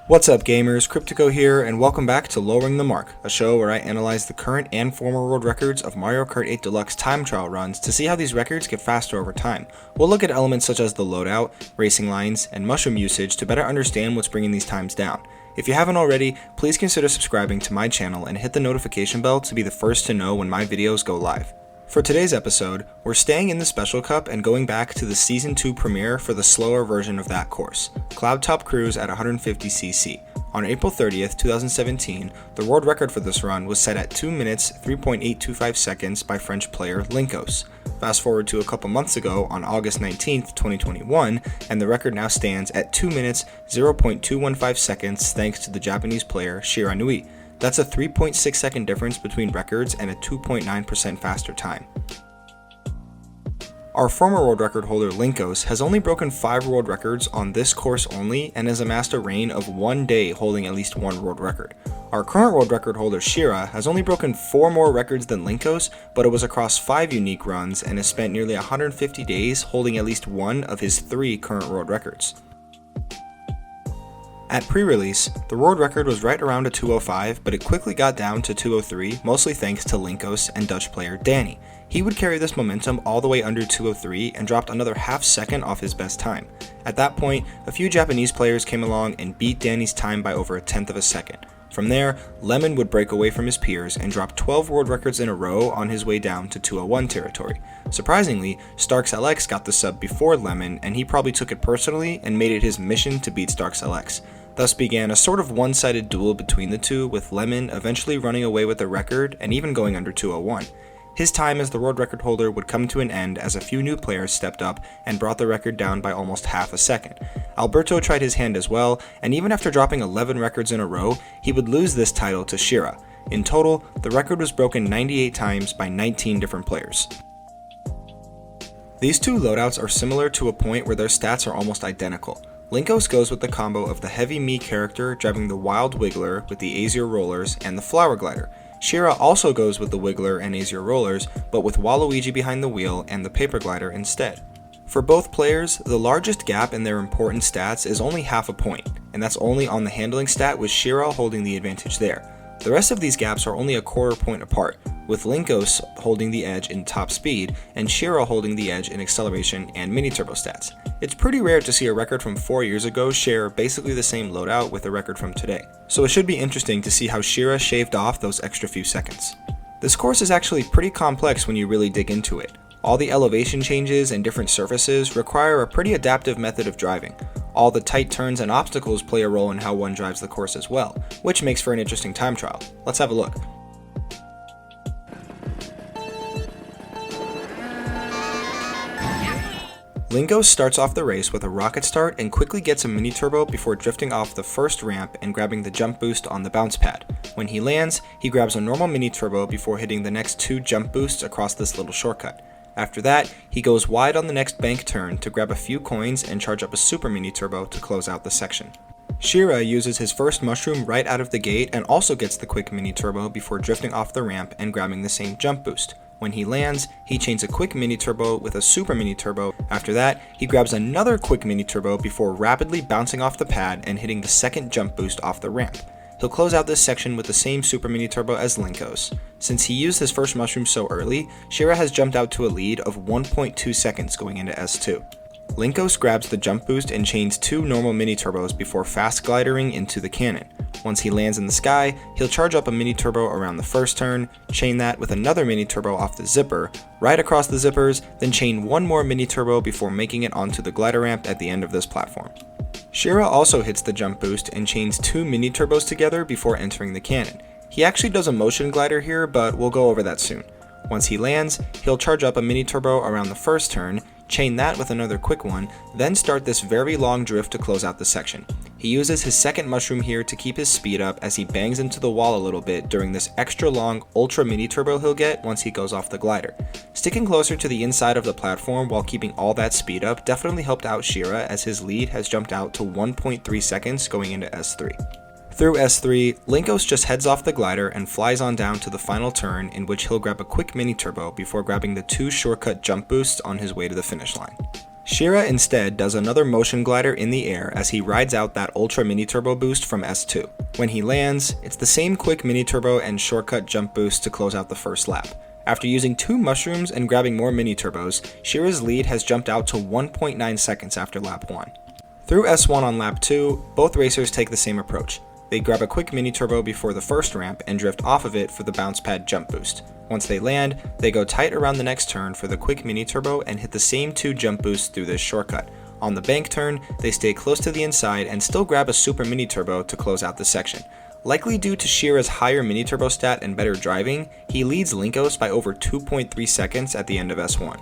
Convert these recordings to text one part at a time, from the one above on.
What's up gamers, Cryptico here, and welcome back to Lowering the Mark, a show where I analyze the current and former world records of Mario Kart 8 Deluxe time trial runs to see how these records get faster over time. We'll look at elements such as the loadout, racing lines, and mushroom usage to better understand what's bringing these times down. If you haven't already, please consider subscribing to my channel and hit the notification bell to be the first to know when my videos go live. For today's episode, we're staying in the Special Cup and going back to the Season 2 premiere for the slower version of that course, Cloudtop Cruise at 150cc. On April 30th, 2017, the world record for this run was set at 2 minutes 3.825 seconds by French player Linkos. Fast forward to a couple months ago on August 19th, 2021, and the record now stands at 2 minutes 0.215 seconds thanks to the Japanese player Shira Nui. That's a 3.6 second difference between records and a 2.9% faster time. Our former world record holder Linkos has only broken 5 world records on this course only and has amassed a reign of 1 day holding at least one world record. Our current world record holder Shira has only broken 4 more records than Linkos, but it was across 5 unique runs and has spent nearly 150 days holding at least one of his 3 current world records. At pre-release, the world record was right around a 2:05, but it quickly got down to 2:03, mostly thanks to Linkos and Dutch player Danny. He would carry this momentum all the way under 2:03 and dropped another half second off his best time. At that point, a few Japanese players came along and beat Danny's time by over 1/10 of a second. From there, Lemon would break away from his peers and drop 12 world records in a row on his way down to 2:01 territory. Surprisingly, Starks LX got the sub before Lemon, and he probably took it personally and made it his mission to beat Starks LX. Thus began a sort of one-sided duel between the two, with Lemon eventually running away with the record and even going under 2:01. His time as the world record holder would come to an end as a few new players stepped up and brought the record down by almost half a second. Alberto tried his hand as well, and even after dropping 11 records in a row, he would lose this title to Shira. In total, the record was broken 98 times by 19 different players. These two loadouts are similar to a point where their stats are almost identical. Linkos goes with the combo of the heavy Mii character driving the Wild Wiggler with the Azure Rollers and the Flower Glider. Shira also goes with the Wiggler and Azure Rollers, but with Waluigi behind the wheel and the Paper Glider instead. For both players, the largest gap in their important stats is only half a point, and that's only on the handling stat, with Shira holding the advantage there. The rest of these gaps are only a quarter point apart, with Linkos holding the edge in top speed and Shira holding the edge in acceleration and mini turbo stats. It's pretty rare to see a record from 4 years ago share basically the same loadout with a record from today, so it should be interesting to see how Shira shaved off those extra few seconds. This course is actually pretty complex when you really dig into it. All the elevation changes and different surfaces require a pretty adaptive method of driving. All the tight turns and obstacles play a role in how one drives the course as well, which makes for an interesting time trial. Let's have a look. Linkos starts off the race with a rocket start and quickly gets a mini turbo before drifting off the first ramp and grabbing the jump boost on the bounce pad. When he lands, he grabs a normal mini turbo before hitting the next 2 jump boosts across this little shortcut. After that, he goes wide on the next bank turn to grab a few coins and charge up a super mini turbo to close out the section. Shira uses his first mushroom right out of the gate and also gets the quick mini turbo before drifting off the ramp and grabbing the same jump boost. When he lands, he chains a quick mini turbo with a super mini turbo. After that, he grabs another quick mini turbo before rapidly bouncing off the pad and hitting the second jump boost off the ramp. He'll close out this section with the same super mini turbo as Linkos. Since he used his first mushroom so early, Shira has jumped out to a lead of 1.2 seconds going into S2. Linkos grabs the jump boost and chains 2 normal mini turbos before fast glidering into the cannon. Once he lands in the sky, he'll charge up a mini turbo around the first turn, chain that with another mini turbo off the zipper, right across the zippers, then chain 1 more mini turbo before making it onto the glider ramp at the end of this platform. Shira also hits the jump boost and chains 2 mini turbos together before entering the cannon. He actually does a motion glider here, but we'll go over that soon. Once he lands, he'll charge up a mini turbo around the first turn, chain that with another quick one, then start this very long drift to close out the section. He uses his second mushroom here to keep his speed up as he bangs into the wall a little bit during this extra long ultra mini turbo he'll get once he goes off the glider. Sticking closer to the inside of the platform while keeping all that speed up definitely helped out Shira, as his lead has jumped out to 1.3 seconds going into S3. Through S3, Linkos just heads off the glider and flies on down to the final turn, in which he'll grab a quick mini turbo before grabbing the 2 shortcut jump boosts on his way to the finish line. Shira instead does another motion glider in the air as he rides out that ultra mini turbo boost from S2. When he lands, it's the same quick mini turbo and shortcut jump boost to close out the first lap. After using 2 mushrooms and grabbing more mini turbos, Shira's lead has jumped out to 1.9 seconds after lap 1. Through S1 on lap 2, both racers take the same approach. They grab a quick mini turbo before the first ramp and drift off of it for the bounce pad jump boost. Once they land, they go tight around the next turn for the quick mini turbo and hit the same 2 jump boosts through this shortcut. On the bank turn, they stay close to the inside and still grab a super mini turbo to close out the section. Likely due to Shira's higher mini turbo stat and better driving, he leads Linkos by over 2.3 seconds at the end of S1.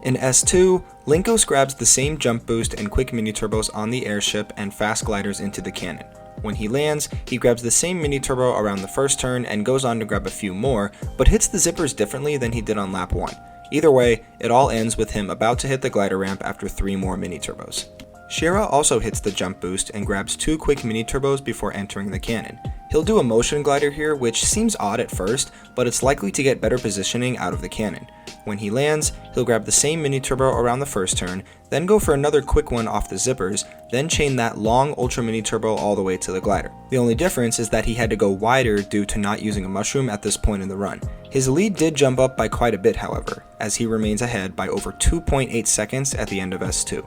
In S2, Linkos grabs the same jump boost and quick mini turbos on the airship and fast gliders into the cannon. When he lands, he grabs the same mini turbo around the first turn and goes on to grab a few more, but hits the zippers differently than he did on lap 1. Either way, it all ends with him about to hit the glider ramp after 3 more mini turbos. Shira also hits the jump boost and grabs 2 quick mini turbos before entering the cannon. He'll do a motion glider here, which seems odd at first, but it's likely to get better positioning out of the cannon. When he lands, he'll grab the same mini turbo around the first turn, then go for another quick one off the zippers, then chain that long ultra mini turbo all the way to the glider. The only difference is that he had to go wider due to not using a mushroom at this point in the run. His lead did jump up by quite a bit, however, as he remains ahead by over 2.8 seconds at the end of S2.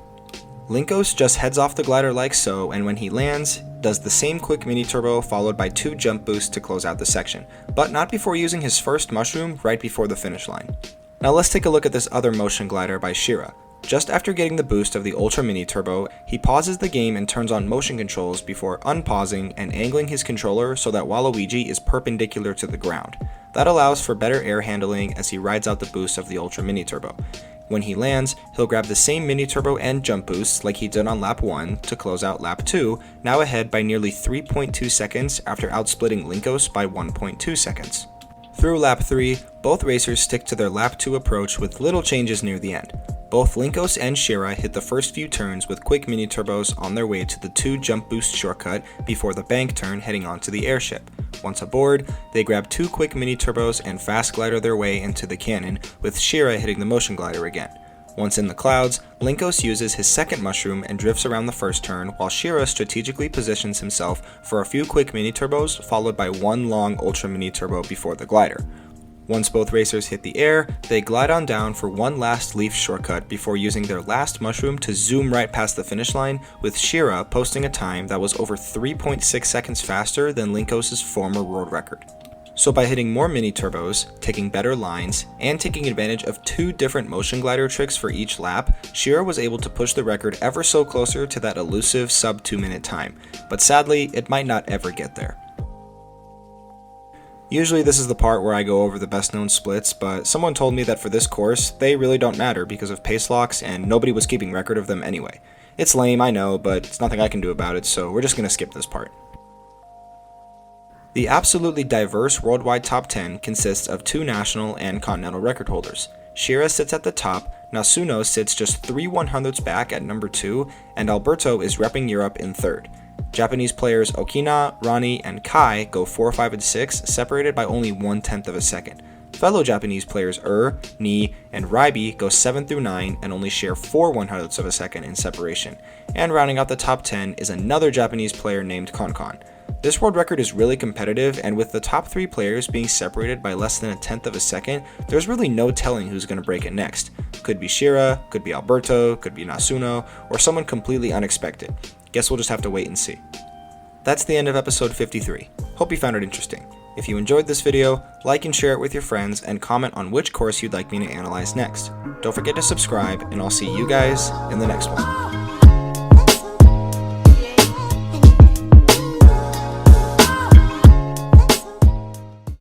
Linkos just heads off the glider like so, and when he lands, does the same quick mini turbo followed by 2 jump boosts to close out the section, but not before using his first mushroom right before the finish line. Now let's take a look at this other motion glider by Shira. Just after getting the boost of the ultra mini turbo, he pauses the game and turns on motion controls before unpausing and angling his controller so that Waluigi is perpendicular to the ground. That allows for better air handling as he rides out the boost of the ultra mini turbo. When he lands, he'll grab the same mini turbo and jump boosts like he did on lap 1 to close out lap 2, now ahead by nearly 3.2 seconds after outsplitting Linkos by 1.2 seconds. Through lap 3, both racers stick to their lap 2 approach with little changes near the end. Both Linkos and Shira hit the first few turns with quick mini turbos on their way to the 2 jump boost shortcut before the bank turn heading onto the airship. Once aboard, they grab 2 quick mini turbos and fast glider their way into the cannon, with Shira hitting the motion glider again. Once in the clouds, Linkos uses his second mushroom and drifts around the first turn, while Shira strategically positions himself for a few quick mini turbos followed by 1 long ultra mini turbo before the glider. Once both racers hit the air, they glide on down for 1 last leaf shortcut before using their last mushroom to zoom right past the finish line, with Shira posting a time that was over 3.6 seconds faster than Linkos' former world record. So by hitting more mini turbos, taking better lines, and taking advantage of 2 different motion glider tricks for each lap, Shira was able to push the record ever so closer to that elusive sub 2 minute time, but sadly, it might not ever get there. Usually this is the part where I go over the best known splits, but someone told me that for this course, they really don't matter because of pace locks and nobody was keeping record of them anyway. It's lame, I know, but it's nothing I can do about it, so we're just gonna skip this part. The absolutely diverse worldwide top 10 consists of 2 national and continental record holders. Shira sits at the top, Nasuno sits just 3 100ths back at number 2, and Alberto is repping Europe in 3rd. Japanese players Okina, Rani, and Kai go 4, 5, and 6, separated by only 1/10 of a second. Fellow Japanese players Ni, and Raibi go 7 through 9 and only share 4 100ths of a second in separation. And rounding out the top 10 is another Japanese player named Konkon. This world record is really competitive, and with the top 3 players being separated by less than 1/10 of a second, there's really no telling who's going to break it next. Could be Shira, could be Alberto, could be Nasuno, or someone completely unexpected. Guess we'll just have to wait and see. That's the end of episode 53. Hope you found it interesting. If you enjoyed this video, like and share it with your friends, and comment on which course you'd like me to analyze next. Don't forget to subscribe, and I'll see you guys in the next one.